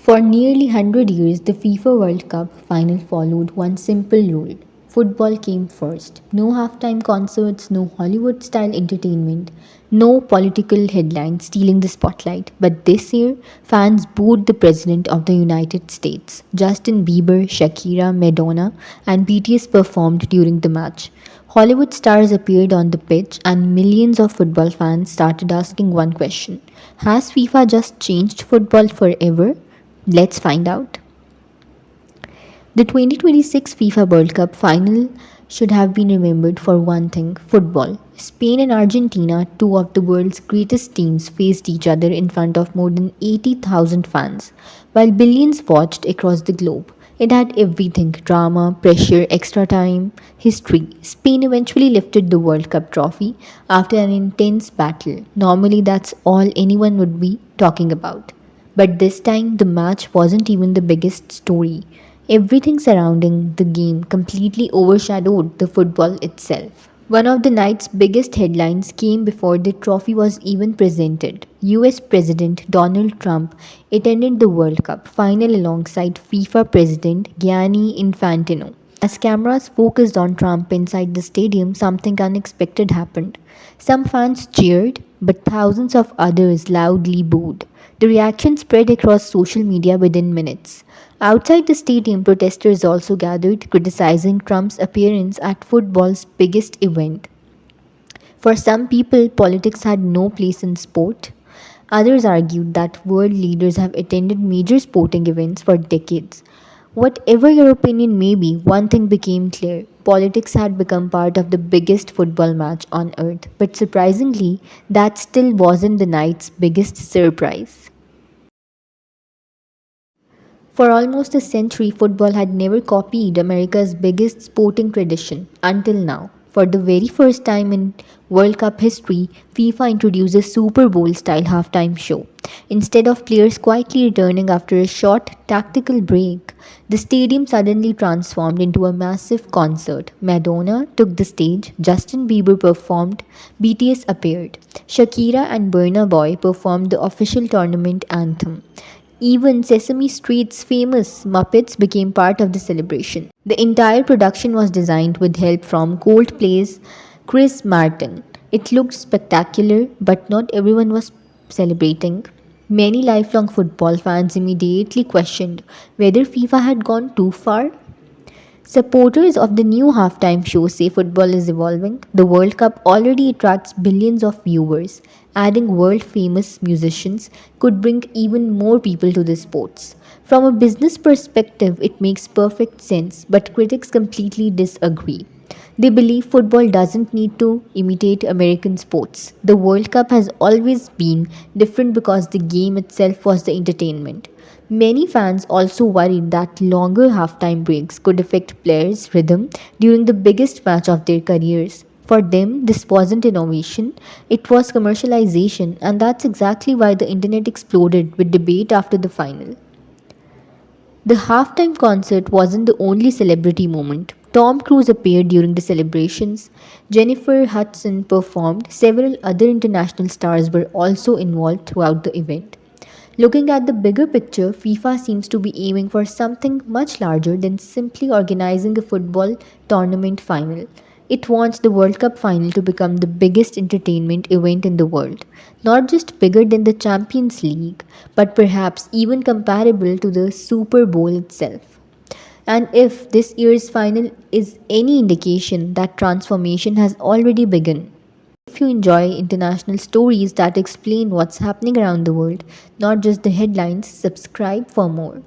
For nearly 100 years, the FIFA World Cup final followed one simple rule. Football came first. No halftime concerts, no Hollywood style entertainment, no political headlines stealing the spotlight. But this year, fans booed the President of the United States. Justin Bieber, Shakira, Madonna, and BTS performed during the match. Hollywood stars appeared on the pitch, and millions of football fans started asking one question: has FIFA just changed football forever? Let's find out. The 2026 FIFA World Cup final should have been remembered for one thing: football. Spain and Argentina, two of the world's greatest teams, faced each other in front of more than 80,000 fans, while billions watched across the globe. It had everything: drama, pressure, extra time, history. Spain eventually lifted the World Cup trophy after an intense battle. Normally, that's all anyone would be talking about. But this time, the match wasn't even the biggest story. Everything surrounding the game completely overshadowed the football itself. One of the night's biggest headlines came before the trophy was even presented. US President Donald Trump attended the World Cup final alongside FIFA President Gianni Infantino. As cameras focused on Trump inside the stadium, something unexpected happened. Some fans cheered, but thousands of others loudly booed. The reaction spread across social media within minutes. Outside the stadium, protesters also gathered, criticizing Trump's appearance at football's biggest event. For some people, politics had no place in sport. Others argued that world leaders have attended major sporting events for decades. Whatever your opinion may be, one thing became clear: politics had become part of the biggest football match on earth. But surprisingly, that still wasn't the night's biggest surprise. For almost a century, football had never copied America's biggest sporting tradition until now. For the very first time in World Cup history, FIFA introduced a Super Bowl style halftime show. Instead of players quietly returning after a short tactical break, the stadium suddenly transformed into a massive concert. Madonna took the stage, Justin Bieber performed, BTS appeared, Shakira and Burna Boy performed the official tournament anthem. Even Sesame Street's famous Muppets became part of the celebration. The entire production was designed with help from Coldplay's Chris Martin. It looked spectacular, but not everyone was celebrating. Many lifelong football fans immediately questioned whether FIFA had gone too far. Supporters of the new halftime show say football is evolving. The World Cup already attracts billions of viewers. Adding world famous musicians could bring even more people to the sports. From a business perspective, it makes perfect sense, but critics completely disagree. They believe football doesn't need to imitate American sports. The World Cup has always been different because the game itself was the entertainment. Many fans also worried that longer halftime breaks could affect players' rhythm during the biggest match of their careers. For them, this wasn't innovation, it was commercialization, and that's exactly why the internet exploded with debate after the final. The halftime concert wasn't the only celebrity moment. Tom Cruise appeared during the celebrations. Jennifer Hudson performed. Several other international stars were also involved throughout the event. Looking at the bigger picture, FIFA seems to be aiming for something much larger than simply organizing a football tournament final. It wants the World Cup final to become the biggest entertainment event in the world. Not just bigger than the Champions League, but perhaps even comparable to the Super Bowl itself. And if this year's final is any indication, that transformation has already begun. If you enjoy international stories that explain what's happening around the world, not just the headlines, subscribe for more.